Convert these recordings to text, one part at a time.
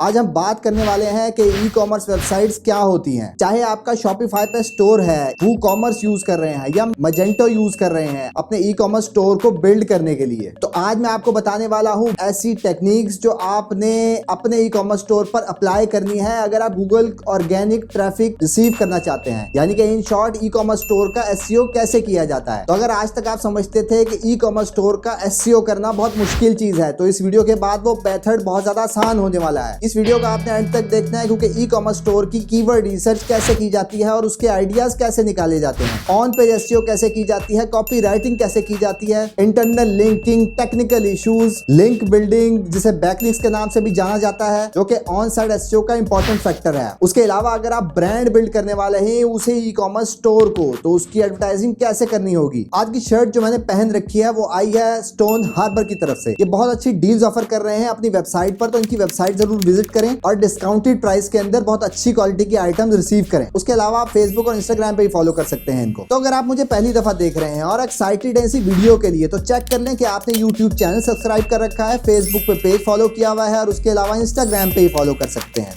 आज हम बात करने वाले हैं कि ई कॉमर्स वेबसाइट्स क्या होती हैं। चाहे आपका शॉपिफाई पे स्टोर है, वू कॉमर्स यूज कर रहे हैं या मजेंटो यूज कर रहे हैं अपने ई कॉमर्स स्टोर को बिल्ड करने के लिए, तो आज मैं आपको बताने वाला हूं ऐसी टेक्निक्स जो आपने अपने ई कॉमर्स स्टोर पर अप्लाई करनी है अगर आप गूगल ऑर्गेनिक ट्रैफिक रिसीव करना चाहते हैं। यानी कि in short e commerce store का एसईओ कैसे किया जाता है। तो अगर आज तक आप समझते थे कि ई कॉमर्स स्टोर का एसईओ करना बहुत मुश्किल चीज है, तो इस वीडियो के बाद वो मेथड बहुत ज्यादा आसान होने वाला है। इस वीडियो का आपने एंड तक देखना है, क्योंकि ई कॉमर्स स्टोर की कीवर्ड रिसर्च कैसे की जाती है और उसके आइडियाज कैसे निकाले जाते हैं, ऑन पेज एसईओ कैसे की जाती है, कॉपी राइटिंग कैसे की जाती है, internal linking, technical issues, link building जिसे बैकलिंक्स के नाम से भी जाना जाता है, जो कि ऑन साइड एसईओ का इंपॉर्टेंट फैक्टर है। उसके अलावा अगर आप ब्रांड बिल्ड करने वाले हैं उसे ई कॉमर्स स्टोर को, तो उसकी एडवर्टाइजिंग कैसे करनी होगी। आज की शर्ट जो मैंने पहन रखी है वो आई है स्टोन हार्बर की तरफ से। ये बहुत अच्छी डील्स ऑफर कर रहे हैं अपनी वेबसाइट पर, तो इनकी वेबसाइट जरूर विजिट करें और डिस्काउंटेड प्राइस के अंदर बहुत अच्छी क्वालिटी की आइटम्स रिसीव करें। उसके अलावा आप फेसबुक और इंस्टाग्राम पे भी फॉलो कर सकते हैं इनको। तो अगर आप मुझे पहली दफा देख रहे हैं और एक्साइटेड है इसी वीडियो के लिए, तो चेक कर लें कि आपने यूट्यूब चैनल सब्सक्राइब कर रखा है, फेसबुक पे पेज फॉलो किया हुआ है और उसके अलावा इंस्टाग्राम पे ही फॉलो कर सकते हैं।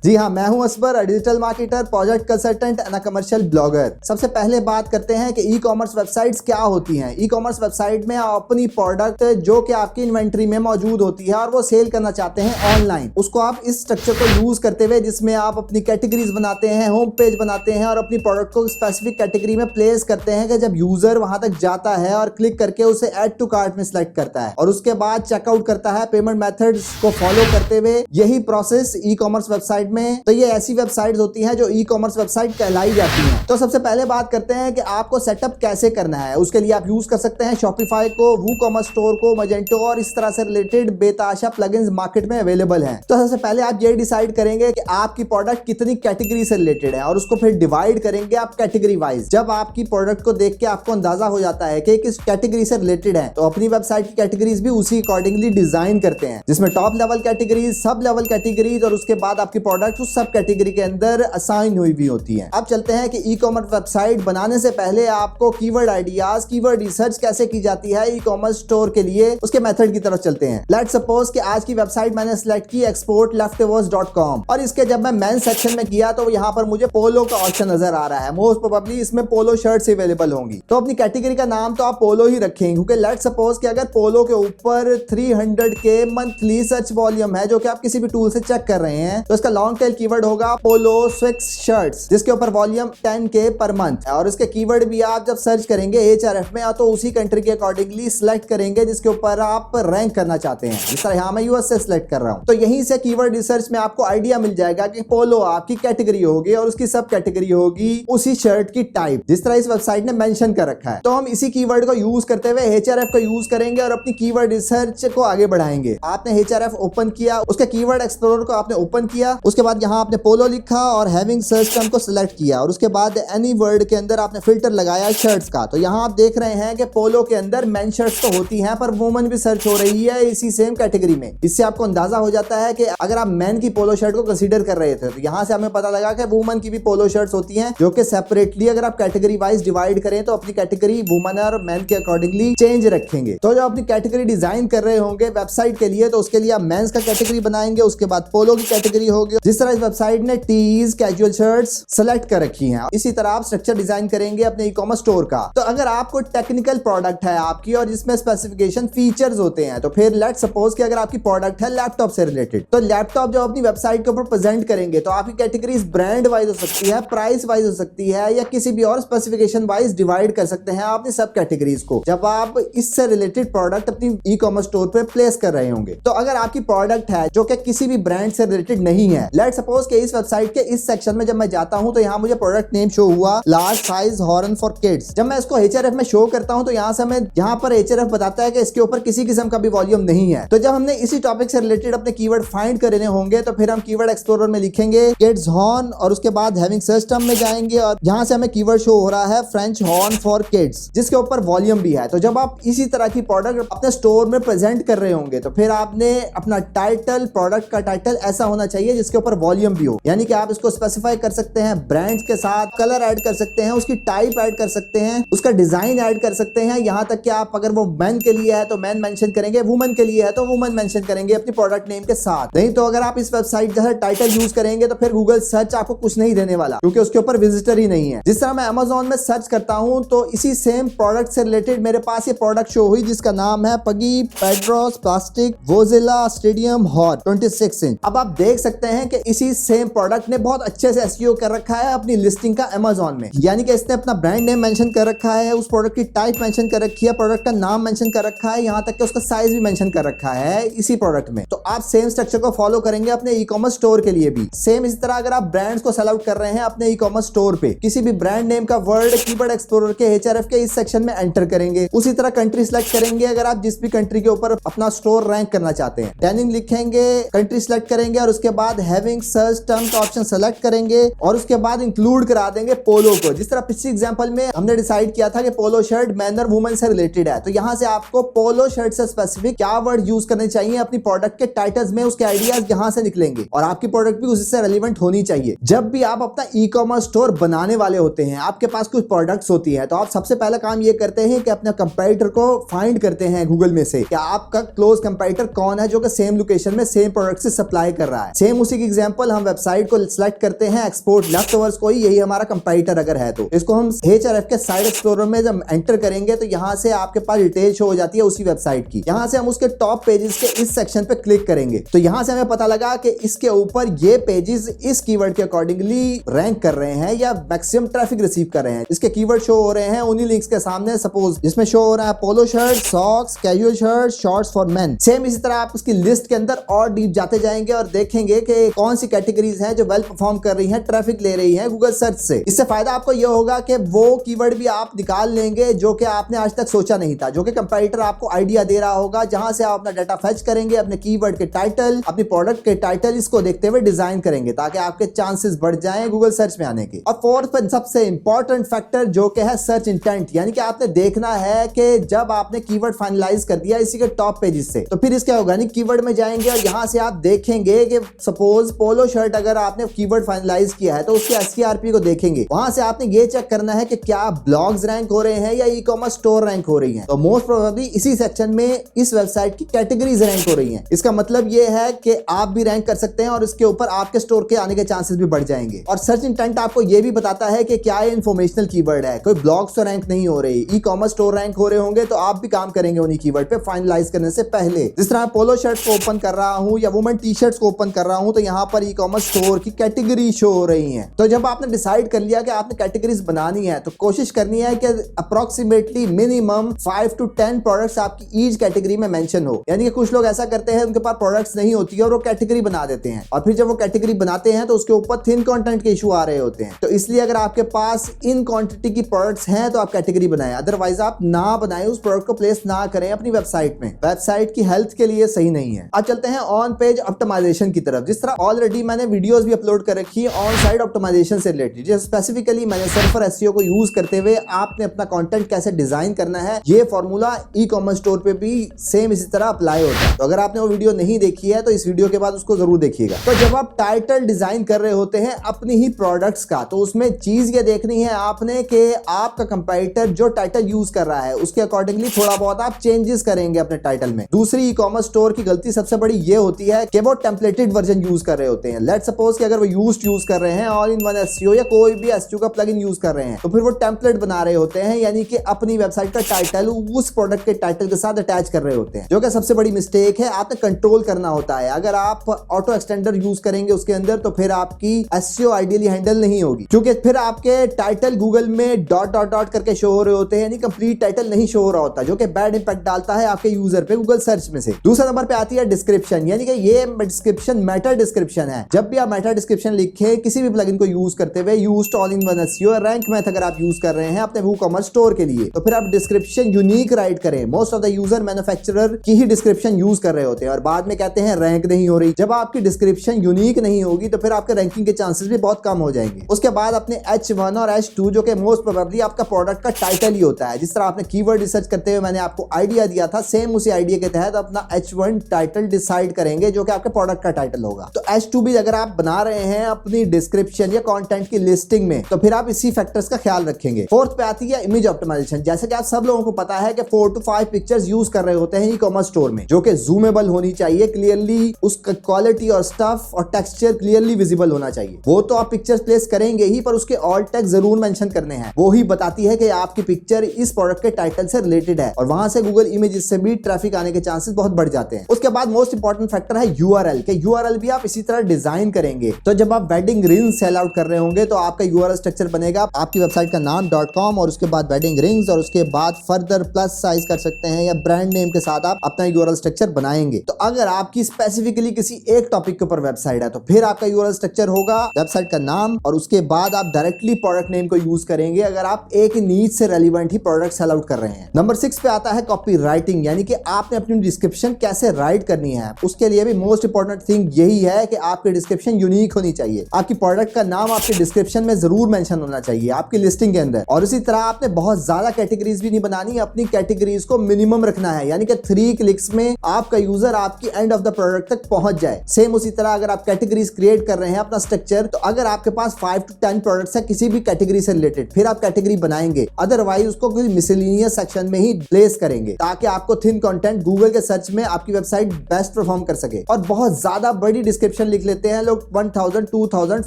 जी हाँ, मैं हूं Asbar, digital marketer, project consultant and commercial blogger. सबसे पहले बात करते हैं कि ई कॉमर्स वेबसाइट्स क्या होती हैं। ई कॉमर्स वेबसाइट में आप अपनी प्रोडक्ट जो कि आपकी इन्वेंट्री में मौजूद होती है और वो सेल करना चाहते हैं ऑनलाइन, उसको आप इस स्ट्रक्चर को यूज करते हुए, जिसमें आप अपनी कैटेगरीज बनाते हैं, होम पेज बनाते हैं और अपनी प्रोडक्ट को स्पेसिफिक कैटेगरी में प्लेस करते हैं कि जब यूजर वहां तक जाता है और क्लिक करके उसे ऐड टू कार्ट में सिलेक्ट करता है और उसके बाद चेकआउट करता है पेमेंट मेथड्स को फॉलो करते हुए। यही प्रोसेस ई कॉमर्स वेबसाइट में, तो ये ऐसी वेबसाइट्स होती हैं जो ई कॉमर्स वेबसाइट कहलाई जाती हैं। तो सबसे पहले बात करते हैं कि आपको सेटअप कैसे करना है। उसके लिए आप यूज कर सकते हैं शॉपिफाई को, वू कॉमर्स स्टोर को, मजेंटो और इस तरह से रिलेटेड बेताशा प्लगइन्स मार्केट में अवेलेबल हैं। तो सबसे पहले आप ये डिसाइड करेंगे कि आपकी प्रोडक्ट कितनी कैटेगरी से रिलेटेड है और उसको फिर डिवाइड करेंगे आप कैटेगरी वाइज। जब आपकी प्रोडक्ट को देख के आपको अंदाजा हो जाता है कि किस कैटेगरी से रिलेटेड है, तो अपनी वेबसाइट की कैटेगरीज भी उसी अकॉर्डिंगली डिजाइन करते हैं, जिसमें top level categories, sub level categories और उसके बाद आपकी प्रोडक्ट उस सब कैटेगरी के अंदर असाइन हुई भी होती है। अब चलते हैं कि ई कॉमर्स वेबसाइट बनाने से पहले आपको कीवर्ड आइडियाज, कीवर्ड रिसर्च कैसे की जाती है ई कॉमर्स स्टोर के लिए, उसके मेथड की तरफ चलते हैं। लेट्स सपोज कि आज की वेबसाइट मैंने सिलेक्ट की exportleftovers.com और इसके जब मैं मेन सेक्शन में किया तो यहाँ पर मुझे पोलो का ऑप्शन नजर आ रहा है। मोस्ट प्रोबेबली इसमें पोलो शर्ट्स अवेलेबल होंगी, तो अपनी कैटेगरी का नाम तो आप पोलो ही रखेंगे, क्योंकि लेट्स सपोज कि अगर पोलो के ऊपर 300 के मंथली सर्च वॉल्यूम है, जो कि आप किसी भी टूल से चेक कर रहे हैं, तो इसका लॉन्ग टेल कीवर्ड होगा पोलो स्विक्स शर्ट्स, जिसके ऊपर वॉल्यूम 10K पर मंथ है। और इसके कीवर्ड भी आप जब सर्च करेंगे HRF में, तो उसी कंट्री के अकॉर्डिंगली सिलेक्ट करेंगे जिसके ऊपर आप रैंक करना चाहते हैं। जिस तरह यहाँ मैं यूएस से सिलेक्ट कर रहा हूँ, तो यहीं से कीवर्ड रिसर्च में आपको आइडिया मिल जाएगा कि पोलो आपकी कैटेगरी होगी और उसकी सब कैटेगरी होगी उसी शर्ट की टाइप, जिस तरह इस वेबसाइट ने मेंशन कर रखा है। तो हम इसी कीवर्ड को यूज करते हुए HRF को यूज करेंगे और अपनी कीवर्ड रिसर्च को आगे बढ़ाएंगे। आपने HRF ओपन किया, उसके कीवर्ड एक्सप्लोरर को आपने ओपन किया, उसके बाद यहाँ आपने पोलो लिखा और हैविंग सर्च टर्म को सिलेक्ट किया और उसके बाद एनी वर्ड के अंदर आपने फिल्टर लगाया शर्ट्स का। तो यहाँ आप देख रहे हैं कि पोलो के अंदर मेन शर्ट्स तो होती हैं, पर वुमन भी सर्च हो रही है इसी सेम कैटेगरी में। इससे आपको अंदाजा हो जाता है कि अगर आप मेन की पोलो शर्ट को कंसीडर कर रहे थे, तो यहाँ से हमें पता लगा कि वुमन की भी पोलो शर्ट्स होती हैं, जो कि सेपरेटली अगर आप कैटेगरी वाइज डिवाइड करें तो अपनी कैटेगरी वुमन और मेन के अकॉर्डिंगली चेंज रखेंगे। तो जब अपनी कैटेगरी डिजाइन कर रहे होंगे वेबसाइट के लिए, तो उसके लिए आप मेंस का कैटेगरी बनाएंगे, उसके बाद पोलो की कैटेगरी होगी। जिस तरह इस वेबसाइट ने टीज, कैजुअल शर्ट्स सेलेक्ट कर रखी हैं, इसी तरह आप स्ट्रक्चर डिजाइन करेंगे अपने ई कॉमर्स स्टोर का। तो अगर आपको टेक्निकल प्रोडक्ट है आपकी और जिसमें स्पेसिफिकेशन फीचर्स होते हैं, तो फिर लेट्स सपोज कि अगर आपकी प्रोडक्ट है लैपटॉप से रिलेटेड, तो लैपटॉप जब अपनी वेबसाइट के ऊपर प्रेजेंट करेंगे तो आपकी कैटेगरीज ब्रांड वाइज हो सकती है, प्राइस वाइज हो सकती है, या किसी भी और स्पेसिफिकेशन वाइज डिवाइड कर सकते हैं आपने सब कैटेगरीज को, जब आप इससे रिलेटेड प्रोडक्ट अपनी ई कॉमर्स स्टोर पे प्लेस कर रहे होंगे। तो अगर आपकी प्रोडक्ट है जो कि किसी भी ब्रांड से रिलेटेड नहीं है, लेट्स सपोज कि इस वेबसाइट के इस सेक्शन में जब मैं जाता हूं तो यहाँ मुझे प्रोडक्ट नेम शो हुआ large size horn for kids. जब मैं इसको HRF में शो करता हूं तो यहाँ से हमें यहाँ पर HRF बताता है कि इसके ऊपर किसी किस्म का भी वॉल्यूम नहीं है। तो जब हमने इसी टॉपिक से रिलेटेड अपने कीवर्ड फाइंड करने होंगे तो फिर हम कीवर्ड एक्सप्लोरर में लिखेंगे किड्स हॉर्न और उसके बाद हैविंग सर्च टर्म में जाएंगे और यहाँ से हमें कीवर्ड शो हो रहा है फ्रेंच हॉर्न फॉर किड्स जिसके ऊपर वॉल्यूम भी है। तो जब आप इसी तरह की प्रोडक्ट अपने स्टोर में प्रेजेंट कर रहे होंगे तो फिर आपने अपना टाइटल, प्रोडक्ट का टाइटल ऐसा होना चाहिए जिसके ऊपर वॉल्यूम भी हो, यानी कि आप इसको स्पेसिफाई कर सकते हैं ब्रांड्स के साथ, कलर ऐड कर सकते हैं, उसकी टाइप ऐड कर सकते हैं, उसका डिजाइन ऐड कर सकते हैं, यहाँ तक कि आप अगर वो मैन के लिए है तो मैन मेंशन करेंगे, वुमन के लिए है तो वुमन मेंशन करेंगे अपनी प्रोडक्ट नेम के साथ। नहीं तो अगर आप इस वेबसाइट जैसा टाइटल यूज करेंगे तो फिर गूगल सर्च आपको कुछ नहीं देने वाला क्योंकि उसके ऊपर विजिटर ही नहीं है। जिस तरह मैं Amazon में सर्च करता हूं तो इसी सेम प्रोडक्ट से रिलेटेड मेरे पास ये प्रोडक्ट शो हुई जिसका नाम है पगी पेड्रोस प्लास्टिक वोजिला स्टेडियम हॉट 26 इंच। अब आप देख सकते हैं कि इसी सेम प्रोडक्ट ने बहुत अच्छे से SEO कर रखा है अपनी लिस्टिंग का Amazon में, यानी कि इसने अपना ब्रांड नेम मेंशन कर रखा है, उस प्रोडक्ट की टाइप मेंशन कर रखी है, प्रोडक्ट का नाम मेंशन कर रखा है, यहाँ तक कि उसका साइज भी मेंशन कर रखा है इसी प्रोडक्ट में। तो आप सेम स्ट्रक्चर को फॉलो करेंगे अपने ई-कॉमर्स स्टोर के लिए भी। सेम इसी तरह अगर आप ब्रांड्स को सेल आउट कर रहे हैं अपने ई-कॉमर्स स्टोर पे, किसी भी ब्रांड नेम का वर्ड कीवर्ड एक्सप्लोरर के HRF के इस सेक्शन में एंटर करेंगे। उसी तरह कंट्री सिलेक्ट करेंगे अगर आप जिस भी कंट्री के ऊपर अपना स्टोर रैंक करना चाहते हैं। डेनिम लिखेंगे, कंट्री सिलेक्ट करेंगे और उसके बाद हैविंग सर्च टर्म का ऑप्शन सेलेक्ट करेंगे और उसके बाद इंक्लूड करा देंगे पोलो को। जिस तरह पिछले एग्जांपल में हमने डिसाइड किया था कि पोलो शर्ट मैन और वुमन से रिलेटेड है, तो यहाँ से आपको पोलो शर्ट से स्पेसिफिक क्या वर्ड यूज करने चाहिए अपनी प्रोडक्ट के टाइटल्स में, उसके आइडियाज यहाँ से निकलेंगे और आपकी प्रोडक्ट भी उससे रेलिवेंट होनी चाहिए। जब भी आप अपना ई-कॉमर्स स्टोर बनाने वाले होते हैं, आपके पास कुछ प्रोडक्ट्स होती है, तो आप सबसे पहला काम ये करते हैं कि अपने कंपटीटर को फाइंड करते हैं गूगल में से कि आपका क्लोज कंपटीटर कौन है जो कि सेम लोकेशन में सेम प्रोडक्ट से सप्लाई कर रहा है। सेम उसी की एग्जांपल हम वेबसाइट को सिलेक्ट करते हैं, एक्सपोर्ट लेफ्टओवर्स को ही, यही हमारा कंपटीटर अगर है तो इसको हम HRF के साइड एक्सप्लोरर में जब एंटर करेंगे तो यहाँ से आपके पास डिटेल शो हो जाती है उसी वेबसाइट की। यहाँ से हम उसके टॉप पेजेस के इस सेक्शन पे क्लिक करेंगे तो यहाँ से हमें पता लगा कि इसके ऊपर ये पेजेस इस कीवर्ड के अकॉर्डिंगली रैंक कर रहे हैं या मैक्सिमम ट्रैफिक रिसीव कर रहे हैं। इसके कीवर्ड शो हो रहे हैं उन्हीं लिंक्स के सामने, सपोज जिसमें शो हो रहा है polo shirt, socks, casual shirt, shorts for main. Same इसी तरह आप इसकी लिस्ट के अंदर और डीप जाते जाएंगे और देखेंगे कि कौन सी कैटेगरीज हैं जो वेल परफॉर्म कर रही हैं, ट्रैफिक ले रही हैं गूगल सर्च से। इससे फायदा आपको यह होगा कि वो कीवर्ड भी आप निकाल लेंगे जो कि आपने आज तक सोचा नहीं था, जो कि कंपटीटर आपको आइडिया दे रहा होगा, जहां से आप अपना डाटा फेच करेंगे, अपने कीवर्ड के टाइटल, अपनी प्रोडक्ट के टाइटल, इसको देखते हुए डिजाइन करेंगे ताकि आपके चांसेस बढ़ जाएं गूगल सर्च में आने के। और फोर्थ पर सबसे इंपॉर्टेंट फैक्टर जो कि है सर्च इंटेंट, यानी कि आपने देखना है कि जब आपने कीवर्ड फाइनलाइज कर दिया इसी के टॉप पेजेस से तो फिर इसके ऑर्गेनिक कीवर्ड में जाएंगे और यहां से आप देखेंगे कि सपोज पोलो शर्ट अगर आपने कीवर्ड फाइनलाइज किया है तो उसके SERP को देखेंगे। वहां से आपने ये चेक करना है कि क्या ब्लॉग्स रैंक हो रहे हैं या ई-कॉमर्स स्टोर रैंक हो रही हैं। तो मोस्ट प्रोबेबली इसी सेक्शन में इस वेबसाइट की कैटेगरीज रैंक हो रही हैं। इसका मतलब ये है कि आप भी रैंक कर सकते हैं और इसके ऊपर आपके स्टोर के आने के चांसेस भी बढ़ जाएंगे। और सर्च इंटेंट आपको ये भी बताता है कि क्या ये इंफॉर्मेशनल कीवर्ड है, कोई ब्लॉग्स तो रैंक नहीं हो रही, ई-कॉमर्स स्टोर रैंक हो रहे होंगे तो आप भी काम करेंगे उन्हीं कीवर्ड पे फाइनलाइज करने से पहले। जिस तरह पोलो शर्ट्स को ओपन कर रहा हूं या वुमेन टी-शर्ट्स को ओपन कर रहा हूं तो यहाँ पर ई-कॉमर्स स्टोर की कैटेगरी शो हो रही है। तो जब आपने डिसाइड कर लिया कि आपने कैटेगरीज बनानी है तो कोशिश करनी है कि अप्रोक्सीमेटली मिनिमम 5 to 10 प्रोडक्ट्स आपकी ईच कैटेगरी में मेंशन हो। यानी कि कुछ लोग ऐसा करते हैं उनके पास प्रोडक्ट्स नहीं होती है और वो कैटेगरी बना देते हैं और फिर जब वो कैटेगरी बनाते हैं तो उसके ऊपर थिन कंटेंट के इशू आ रहे होते हैं। तो इसलिए अगर आपके पास इन क्वांटिटी की प्रोडक्ट्स हैं तो आप कैटेगरी बनाएं, अदरवाइज आप ना बनाएं, उस प्रोडक्ट को प्लेस ना करें अपनी वेबसाइट में। वेबसाइट की हेल्थ के लिए सही नहीं है। अब चलते हैं ऑन पेज ऑप्टिमाइजेशन की तरफ। जिस तरह ऑलरेडी मैंने वीडियोस भी अपलोड कर रखी है ऑन साइट ऑप्टिमाइजेशन से रिलेटेड, जैसे स्पेसिफिकली मैंने सर्फर SEO को यूज करते हुए आपने अपना कंटेंट कैसे डिजाइन करना है, ये फॉर्मूला ई-कॉमर्स स्टोर पे भी सेम इसी तरह अप्लाई होता है। तो अगर आपने वो वीडियो नहीं देखी है तो इस वीडियो के बाद उसको जरूर देखिएगा। तो जब आप टाइटल डिजाइन कर रहे होते हैं अपनी ही प्रोडक्ट्स का तो उसमें चीज ये देखनी है आपने कि आपका कंपटीटर जो टाइटल यूज कर रहा है उसके अकॉर्डिंगली थोड़ा बहुत आप चेंजेस करेंगे अपने टाइटल में। दूसरी ई-कॉमर्स स्टोर की गलती सबसे बड़ी ये होती है कि वो टेम्पलेटेड वर्जन यूज कर रहे होते हैं। लेट्स सपोज कि अगर वो यूज कर रहे हैं ऑल इन वन SEO या कोई भी SEO का प्लगइन यूज कर रहे हैं तो फिर वो टेम्पलेट बना रहे होते हैं, यानी कि अपनी वेबसाइट का टाइटल उस प्रोडक्ट के टाइटल के साथ अटैच कर रहे होते हैं, जो कि सबसे बड़ी मिस्टेक है। आपने कंट्रोल करना होता है। अगर आप ऑटो एक्सटेंडर यूज करेंगे उसके अंदर तो फिर आपकी SEO आइडियली हैंडल नहीं होगी, क्योंकि फिर आपके टाइटल गूगल में डॉट करके शो हो रहे होते हैं, यानी कंप्लीट टाइटल नहीं शो हो रहा होता, जो कि बैड इंपैक्ट डालता है आपके यूजर पे गूगल सर्च में से। दूसरा नंबर पे आती है डिस्क्रिप्शन, यानी कि ये डिस्क्रिप्शन मेटा डिस्क्रिप्शन डिस्क्रिप्शन है। जब भी आप मेटा डिस्क्रिप्शन लिखे किसी भी प्लगइन को यूज करते हुए, use to all in one SEO Rank Math अगर आप यूज कर रहे हैं अपने वूकॉमर्स स्टोर के लिए, तो फिर आप डिस्क्रिप्शन यूनिक राइट करें। Most of the user manufacturer की ही डिस्क्रिप्शन यूज कर रहे होते हैं और बाद में कहते हैं रैंक नहीं हो रही। जब आपकी डिस्क्रिप्शन यूनिक नहीं होगी तो फिर आपके रैंकिंग के चांसेस भी बहुत कम हो जाएंगे। उसके बाद अपने H1 और H2 जो कि मोस्ट प्रोबेबली आपका प्रोडक्ट का टाइटल ही होता है, जिस तरह आपने कीवर्ड रिसर्च करते हुए मैंने आपको आइडिया दिया था, सेम उसी आइडिया के तहत अपना H1 टाइटल डिसाइड करेंगे जो कि आपके प्रोडक्ट का टाइटल होगा। तो H2 भी अगर आप बना रहे हैं अपनी डिस्क्रिप्शन या कंटेंट की लिस्टिंग में तो फिर आप इसी फैक्टर्स का ख्याल रखेंगे। फोर्थ पे आती है इमेज ऑप्टिमाइजेशन। जैसे कि आप सब लोगों को पता है कि 4 to 5 पिक्चर्स यूज कर रहे होते हैं ई कॉमर्स स्टोर में, जो कि जूमेबल होनी चाहिए, क्लियरली उसका क्वालिटी और स्टफ और टेक्सचर क्लियरली विजिबल होना चाहिए। वो तो आप पिक्चर्स प्लेस करेंगे ही, पर उसके ऑल टैग जरूर मेंशन करने हैं। वो ही बताती है कि आपकी पिक्चर इस प्रोडक्ट के टाइटल से रिलेटेड है और वहां से गूगल इमेजेस से भी ट्रैफिक आने के चांसेस बहुत बढ़ जाते हैं। उसके बाद मोस्ट इंपॉर्टेंट फैक्टर है यूआरएल के यूआरएल भी आप इसी तरह डिजाइन करेंगे। तो जब आप वेडिंग रिंग सेल आउट कर रहे होंगे तो आपका यूआरएल स्ट्रक्चर बनेगा आपकी वेबसाइट का नाम .com और उसके बाद वेडिंग रिंग्स और उसके बाद फर्दर प्लस साइज कर सकते हैं या ब्रांड नेम के साथ आप अपना यूआरएल स्ट्रक्चर बनाएंगे। तो अगर आपकी स्पेसिफिकली किसी एक टॉपिक के ऊपर वेबसाइट है तो फिर आपका यूआरएल स्ट्रक्चर होगा वेबसाइट का नाम और उसके बाद आप डायरेक्टली प्रोडक्ट नेम को यूज करेंगे अगर आप एक नीड से रेलिवेंट ही प्रोडक्ट सेल आउट कर रहे हैं। नंबर 6 पे आता है कॉपी राइटिंग, यानी कि आपने अपनी डिस्क्रिप्शन कैसे राइट करनी है। उसके लिए भी मोस्ट इंपॉर्टेंट थिंग यही है कि आपकी डिस्क्रिप्शन यूनिक होनी चाहिए। आपकी प्रोडक्ट का नाम आपके डिस्क्रिप्शन में जरूर मेंशन होना चाहिए आपकी लिस्टिंग के अंदर। और इसी तरह आपने बहुत ज्यादा कैटेगरीज भी नहीं बनानी, अपनी कैटेगरीज को मिनिमम रखना है, यानी कि 3 क्लिक्स में आपका यूजर आपकी एंड ऑफ द प्रोडक्ट तक पहुंच जाए। सेम उसी तरह अगर आप कैटेगरीज क्रिएट कर रहे हैं अपना स्ट्रक्चर, तो अगर आपके पास 5 to 10 प्रोडक्ट्स है किसी भी कैटेगरी से रिलेटेड, फिर आप कैटेगरी बनाएंगे, अदरवाइज उसको कोई मिसलेनियस सेक्शन में ही प्लेस करेंगे ताकि आपको थिन कंटेंट गूगल के सर्च में आपकी वेबसाइट बेस्ट परफॉर्म कर सके। और बहुत ज्यादा बड़ी डिस्क्रिप्शन लिख लेते हैं लोग, 1000, 2000,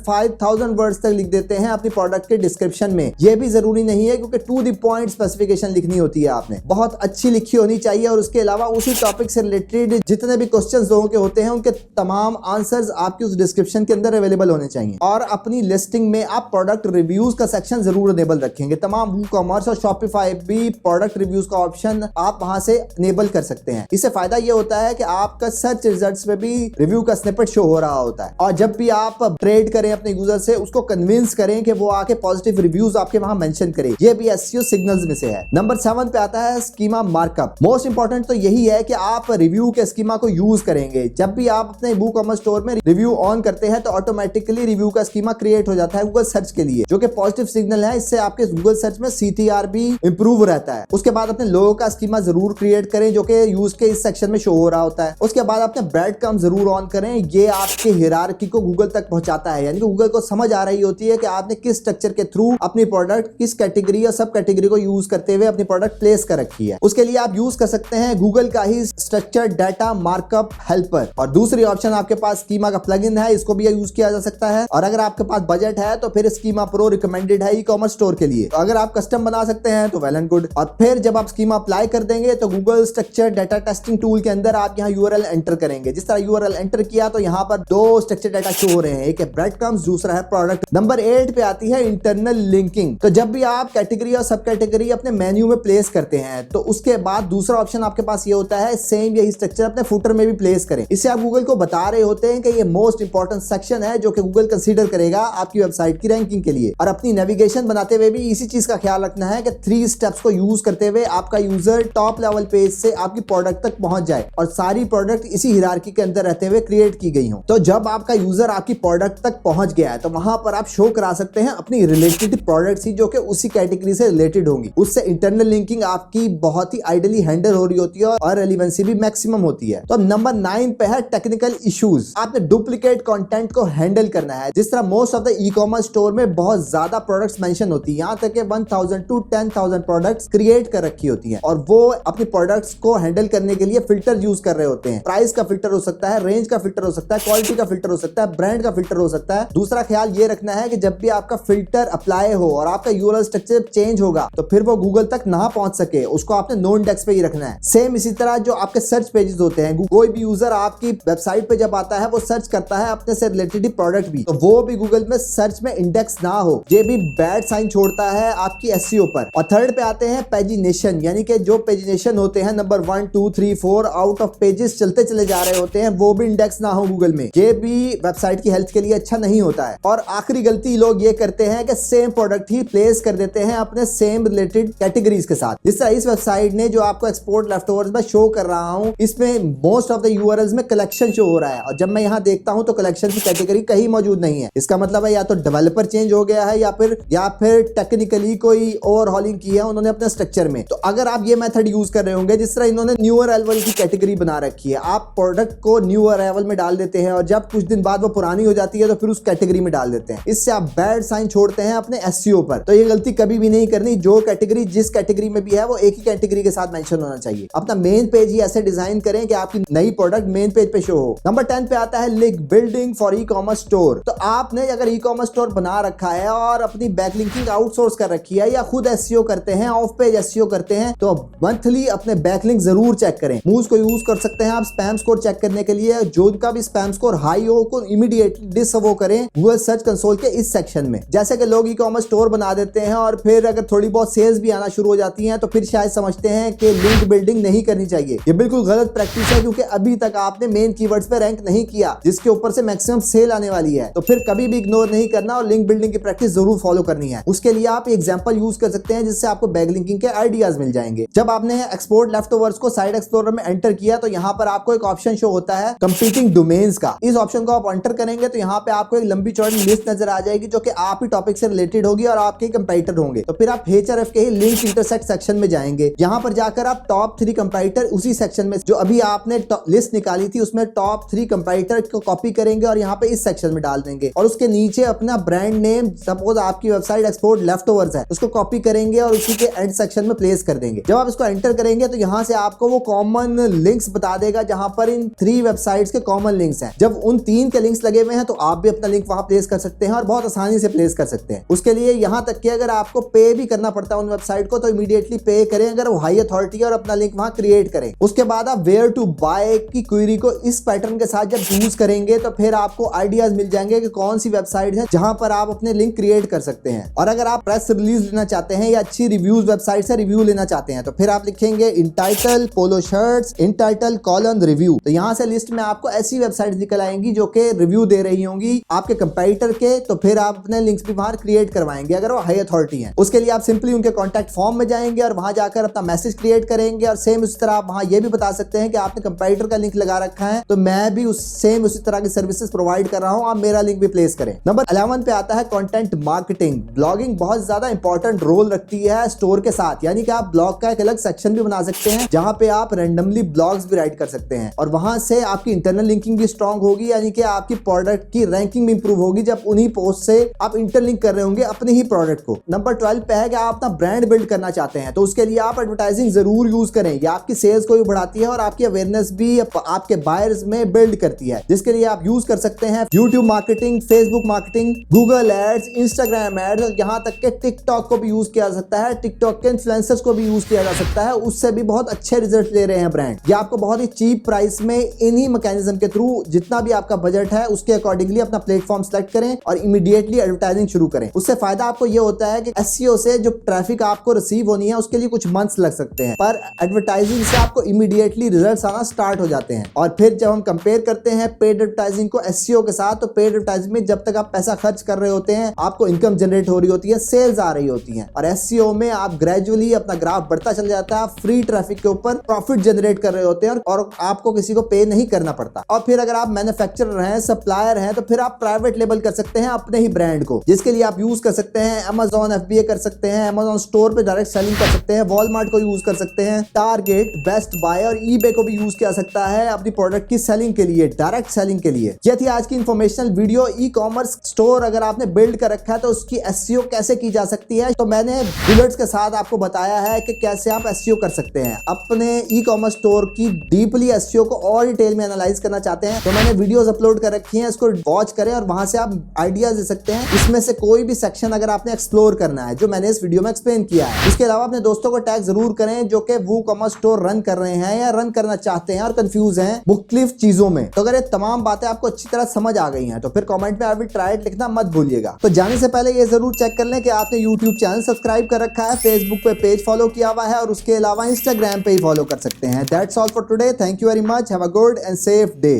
5000 वर्ड्स तक लिख देते हैं अपनी प्रोडक्ट के डिस्क्रिप्शन में। यह भी जरूरी नहीं है क्योंकि टू द पॉइंट स्पेसिफिकेशन लिखनी होती है, आपने बहुत अच्छी लिखी होनी चाहिए और उसके अलावा उसी टॉपिक से रिलेटेड जितने भी क्वेश्चंस लोगों के होते हैं उनके तमाम आंसर्स आपकी उस डिस्क्रिप्शन के अंदर अवेलेबल होने चाहिए। और अपनी लिस्टिंग में आप प्रोडक्ट रिव्यूज का सेक्शन जरूर अनेबल रखेंगे। तमाम वूकॉमर्स और शॉपिफाई भी प्रोडक्ट रिव्यूज का ऑप्शन आप वहां से अनेबल कर सकते हैं। इससे फायदा ये होता है कि आपका सर्च रिजल्ट्स में भी रिव्यू का स्निपेट शो हो रहा होता है और जब भी आप ट्रेड करें अपने यूजर से उसको कन्विंस करें कि वो आके पॉजिटिव रिव्यूज आपके वहां मेंशन करे। ये भी एसईओ सिग्नल्स में से है। नंबर 7 पे आता है स्कीमा मार्कअप। मोस्ट इंपॉर्टेंट तो यही है कि आप रिव्यू के स्कीमा को यूज करेंगे। जब भी आप अपने वूकॉमर्स स्टोर में रिव्यू ऑन करते हैं तो ऑटोमेटिकली रिव्यू का स्कीमा क्रिएट हो जाता है गूगल सर्च के लिए, जो कि पॉजिटिव सिग्नल है। इससे आपके गूगल सर्च में सीटीआर भी इंप्रूव रहता है। उसके बाद अपने लोगो का स्कीमा जरूर क्रिएट करें जो कि यूज के इस सेक्शन में शो हो रहा होता है। उसके बाद अपने ब्रेड क्रम्ब जरूर ऑन करें, ये आपके हियरार्की को गूगल तक पहुंचाता है, यानी कि गूगल को समझ आ रही होती है कि आपने किस स्ट्रक्चर के थ्रू अपनी प्रोडक्ट किस कैटेगरी या सब कैटेगरी को यूज करते हुए अपनी प्रोडक्ट प्लेस कर रखी है। उसके लिए आप यूज कर सकते हैं गूगल का ही स्ट्रक्चर डाटा मार्कअप हेल्पर। और दूसरी ऑप्शन आपके पास स्कीमा का प्लगइन है, इसको भी यूज किया जा सकता है। और अगर आपके पास बजट है तो फिर स्कीमा प्रो रिकमेंडेड है ई कॉमर्स स्टोर के लिए। तो अगर आप कस्टम बना सकते हैं तो वेल एंड गुड। और फिर जब आप स्कीमा अप्लाई कर देंगे तो Google structure data testing tool के अंदर आप यहाँ यूआरएल एंटर करेंगे। जिस तरह यूआरएल एंटर किया तो यहाँ पर 2 स्ट्रक्चर डाटा शो हो रहे हैं, एक है ब्रेड क्रम्स, दूसरा है प्रोडक्ट। नंबर 8 पे आती है इंटरनल लिंकिंग। तो जब भी आप कैटेगरी और सब कैटेगरी अपने मेन्यू में प्लेस करते हैं तो उसके बाद दूसरा ऑप्शन आपके पास ये होता है सेम यही स्ट्रक्चर अपने फुटर में भी प्लेस करें। इससे आप गूगल को बता रहे होते हैं कि ये मोस्ट इंपॉर्टेंट सेक्शन है जो कि गूगल कंसीडर करेगा आपकी वेबसाइट की रैंकिंग के लिए। और अपनी नेविगेशन बनाते हुए भी इसी चीज का ख्याल रखना है कि 3 स्टेप्स को यूज करते हुए आपका यूजर टॉप लेवल पेज से आपकी प्रोडक्ट तक पहुंच जाए और सारी प्रोडक्ट इसी हियरार्की के अंदर रहते हुए क्रिएट की गई हो। तो जब आपका यूजर आपकी प्रोडक्ट तक पहुंच गया है तो वहां पर आप शो करा सकते हैं अपनी रिलेटेड प्रोडक्ट्स ही जो कि उसी कैटेगरी से रिलेटेड होंगी। उससे इंटरनल लिंकिंग आपकी बहुत ही आइडियली हैंडल हो रही होती है और रेलेवेंसी भी मैक्सिमम होती है। तो नंबर 9 पे है टेक्निकल इश्यूज। आपने डुप्लीकेट कंटेंट को हैंडल करना है। जिस तरह most of the e commerce store में बहुत ज्यादा प्रोडक्ट्स मेंशन होती है, यहाँ तक कि 1000 to 10,000 प्रोडक्ट्स क्रिएट कर रखी होती हैं और वो अपनी प्रोडक्ट्स को हैंडल करने के लिए फिल्टर यूज कर रहे होते हैं। प्राइस का फिल्टर हो सकता है, रेंज का फिल्टर हो सकता है, क्वालिटी का फिल्टर हो सकता है, ब्रांड का फिल्टर हो सकता है। दूसरा ख्याल ये रखना है कि जब भी आपका फिल्टर अप्लाई हो और आपका यूआरएल स्ट्रक्चर चेंज होगा तो फिर वो गूगल तक ना पहुंच सके, उसको आपने नो इंडेक्स पे ही रखना है। सेम इसी तरह जो आपके सर्च पेजेस होते हैं, कोई भी यूजर आपकी वेबसाइट पे जब आता है वो सर्च करता है अपने से रिलेटेड प्रोडक्ट भी, तो वो भी गूगल में सर्च में इंडेक्स ना हो, ये भी बैड साइन छोड़ता है आपकी एसईओ पर। और थर्ड पे आते हैं पेजिनेशन, यानी कि जो पेजिनेशन होते हैं नंबर 1, 2, 3, 4 आउट ऑफ पेजेस चलते चले जा रहे होते हैं वो भी इंडेक्स ना हो गूगल में, ये भी वेबसाइट की हेल्थ के लिए अच्छा नहीं होता है। और आखिरी गलती लोग ये करते हैं कि सेम प्रोडक्ट ही प्लेस कर देते हैं अपने सेम रिलेटेड कैटेगरीज के साथ। जिस तरह इस वेबसाइट ने जो आपको एक्सपोर्ट लेफ्टओवर्स में शो कर रहा हूं, इसमें मोस्ट ऑफ द यूआरएल्स में कलेक्शन शो हो रहा है, और जब मैं यहां देखता हूं तो कलेक्शन की कैटेगरी कहीं मौजूद नहीं है। इसका मतलब है या तो डेवलपर चेंज हो गया है या फिर टेक्निकली कोई ओवरहॉलिंग की है उन्होंने अपने स्ट्रक्चर में। तो अगर आप ये मेथड यूज कर रहे होंगे, जिस तरह इन्होंने न्यू अराइवल की कैटेगरी बना रखी है, आप प्रोडक्ट को न्यू अराइवल में डाल देते हैं और जब कुछ दिन बाद वो पुरानी हो जाती है तो फिर उस कैटेगरी में डाल देते हैं। इससे आप बैड साइन छोड़ते हैं अपने एसईओ पर। तो ये गलती कभी भी नहीं करनी। जो कैटेगरी जिस कैटेगरी में भी है वो एक ही कैटेगरी के साथ मेंशन होना चाहिए। अपना मेन पेज ही ऐसे डिजाइन करें कि आपकी नई प्रोडक्ट मेन पेज पे शो हो। नंबर 10 पे आता है link building for e commerce store. तो आपने अगर ई कॉमर्स स्टोर बना रखा है और अपनी बैकलिंकिंग आउटसोर्स कर रखी है या खुद एसईओ करते हैं, ऑफ पेज एसईओ करते हैं, तो मंथली अपने बैकलिंक जरूर चेक करें। मूव्स को यूज कर सकते हैं आप स्पैम स्कोर चेक करने के लिए। जो का भी स्पैम स्कोर हाई हो को इमीडिएटली डिसअवो करें गूगल सर्च कंसोल के इस सेक्शन में। जैसे कि लोग ई कॉमर्स स्टोर बना देते हैं और फिर अगर थोड़ी बहुत सेल्स भी आना शुरू हो जाती हैं तो फिर शायद समझते हैं कि लिंक बिल्डिंग नहीं करनी चाहिए। ये बिल्कुल गलत प्रैक्टिस है, क्योंकि अभी तक आपने मेन कीवर्ड्स पे रैंक नहीं किया जिसके ऊपर से मैक्सिमम सेल आने वाली है। तो फिर कभी भी इग्नोर नहीं करना और लिंक बिल्डिंग की प्रैक्टिस जरूर फॉलो करनी है। उसके लिए आप एग्जांपल यूज कर सकते हैं जिससे आपको बैकलिंकिंग के आइडियाज मिल जाएंगे। जब आपने एक्सपोर्ट लेफ्टओवर्स को साइट एक्सप्लोरर में एंटर किया तो यहाँ पर आपको एक ऑप्शन शो होता है कंपीटिंग डोमेन्स का। इस ऑप्शन को आप एंटर करेंगे तो यहाँ पे आपको एक लंबी चौड़ी लिस्ट नजर आ जाएगी जो कि आप ही टॉपिक से रिलेटेड होगी और आपके कंपैरेटर होंगे। तो फिर आप एचआरएफ के ही लिंक इंटरसेक्ट सेक्शन में जाएंगे। यहाँ पर जाकर आप टॉप 3 कंपैरेटर उसी सेक्शन में जो अभी आपने लिस्ट निकाली थी उसमें टॉप 3 कंपैरेटर को कॉपी करेंगे और यहाँ पे इस सेक्शन में डाल देंगे और उसके नीचे अपना ब्रांड नेम, सपोज आपकी वेबसाइट एक्सपोर्ट लेफ्टओवर्स है, उसको कॉपी करेंगे और उसी के एंड सेक्शन में प्लेस कर देंगे। जब आप इसको एंटर करेंगे तो यहाँ से आपको वो कॉमन लिंक्स बता देगा जहां पर इन 3 वेबसाइट्स के कॉमन लिंक्स हैं। जब उन 3 के लिंक्स लगे हुए हैं तो आप भी अपना लिंक वहां प्लेस कर सकते हैं और बहुत आसानी से प्लेस कर सकते हैं। उसके लिए यहां तक कि अगर आपको पे भी करना पड़ता है उन वेबसाइट को तो इमीडिएटली पे करें अगर वो हाई अथॉरिटी है और अपना लिंक वहां क्रिएट करें। उसके बाद आप वेयर टू बाय की क्वेरी को इस पैटर्न के साथ जब यूज करेंगे तो फिर आपको आइडियाज मिल जाएंगे कि कौन सी वेबसाइट है जहां पर आप अपने लिंक क्रिएट कर सकते हैं। और अगर आप प्रेस रिलीज लेना चाहते हैं या अच्छी रिव्यूज वेबसाइट से रिव्यू लेना चाहते हैं तो फिर आप लिखेंगे इनटाइटल पोलो शर्ट्स इनटाइटल कॉलन रिव्यू। तो यहाँ से लिस्ट में आपको ऐसी वेबसाइट निकल आएंगी जो कि रिव्यू दे रही होंगी आपके कंपैरेटर के। तो फिर आप अपने लिंक्स भी बाहर क्रिएट करवाएंगे अगर वो हाई अथॉरिटी है। उसके लिए आप सिंपली उनके कॉन्टैक्ट फॉर्म में जाएंगे और वहां जाकर अपना मैसेज क्रिएट करेंगे और सेम उसी तरह आप वहां ये भी बता सकते हैं कि आपने कंपैरेटर का लिंक लगा रखा है तो मैं भी उसी तरह की सर्विसेज प्रोवाइड कर रहा हूं, आप मेरा लिंक भी प्लेस करें। नंबर 11 पे आता है कंटेंट मार्केटिंग। ब्लॉगिंग बहुत ज्यादा इंपॉर्टेंट रोल रखती है स्टोर के साथ, यानी कि आप ब्लॉग का एक अलग सेक्शन भी बना सकते हैं जहां पे आप रैंडमली ब्लॉग्स भी राइट कर सकते हैं और वहां से आपकी इंटरनल लिंकिंग भी स्ट्रांग होगी, यानी कि आपकी प्रोडक्ट की रैंकिंग भी इंप्रूव होगी जब उन्हीं पोस्ट से आप इंटरलिंक कर रहे होंगे अपने ही प्रोडक्ट को। नंबर 12 पे है कि आप अपना ब्रांड बिल्ड करना चाहते हैं तो उसके लिए आप एडवर्टाइजिंग जरूर यूज करें। ये आपकी सेल्स को भी बढ़ाती है और आपकी अवेयरनेस भी आपके बायर्स में बिल्ड करती है, जिसके लिए आप यूज कर सकते हैं YouTube marketing, Facebook marketing, Google ads, Instagram ads और यहाँ तक के टिकटॉक को भी यूज किया जा सकता है। टिकटॉक के इन्फ्लुएंसर्स को भी यूज किया जा सकता है, उससे भी बहुत अच्छे रिजल्ट ले रहे हैं ब्रांड। ये आपको बहुत ही चीप प्राइस में इन्हीं मैकेनिज्म के थ्रू जितना भी आपका बजट है उसके अकॉर्डिंगली अपना प्लेटफॉर्म सेलेक्ट करें और इमीडिएटली एडवर्टाइजिंग शुरू करें। उससे फायदा आपको ये होता है कि एसईओ से जो ट्रैफिक आपको रिसीव होनी है उसके लिए कुछ मंथ्स लग सकते हैं, पर एडवर्टाइजिंग से आपको इमीडिएटली रिजल्ट्स आना स्टार्ट हो जाते हैं। और फिर जब हम कंपेयर करते हैं पेड एडवर्टाइजिंग को एसईओ के साथ तो पेड एडवर्टाइजिंग में जब तक आप पैसा खर्च कर रहे होते हैं आपको इनकम जनरेट हो रही होती है, सेल्स आ रही होती हैं, और एसईओ में आप ग्रेजुअली अपना ग्राफ बढ़ता चल जाता है, फ्री ट्रैफिक के ऊपर प्रॉफिट जनरेट कर रहे होते हैं और आपको किसी को पे नहीं करना पड़ता। और फिर अगर आप मैन्युफैक्चरर हैं, सप्लायर हैं तो फिर आप प्राइवेट लेबल कर सकते हैं अपने ही ब्रांड को, जिसके लिए आप यूज कर सकते हैं Amazon FBA कर सकते हैं, Amazon स्टोर पे डायरेक्ट सेलिंग कर सकते हैं, वॉलमार्ट को यूज कर सकते हैं, टारगेट, बेस्ट बाय और ईबे को भी यूज किया सकता है अपनी प्रोडक्ट की सेलिंग के लिए, डायरेक्ट सेलिंग के लिए। ये थी आज की informational video. E commerce store अगर आपने बिल्ड कर रखा है तो उसकी एसईओ कैसे की जा सकती है, तो मैंने बुलेट्स के साथ आपको बताया है कि कैसे आप एसईओ कर सकते हैं। अपने ई कॉमर्स स्टोर की डीपली एसईओ को और डिटेल में एनालाइज करना चाहते हैं तो मैंने वीडियोस अपलोड कर रखी हैं, इसको वॉच करें और वहां से आप आइडियाज दे सकते हैं। इसमें से कोई भी सेक्शन अगर आपने एक्सप्लोर करना है जो मैंने इस वीडियो में एक्सप्लेन किया है। इसके अलावा अपने दोस्तों को टैग जरूर करें जो कि वो कॉमर्स स्टोर रन कर रहे हैं या रन करना चाहते हैं और कंफ्यूज हैं मुख्तलिफ चीजों में। तो अगर ये तमाम बातें आपको अच्छी तरह समझ आ गई हैं तो फिर कमेंट में आई विल ट्राई इट लिखना मत भूलिएगा। तो जाने से पहले ये जरूर चेक कर लें कि आपने यूट्यूब चैनल सब्सक्राइब कर रखा है, फेसबुक पे पेज फॉलो किया हुआ है और उसके अलावा इंस्टाग्राम पे ही फॉलो कर सकते हैं। That's all for today. Thank you very much. Have a good and safe day.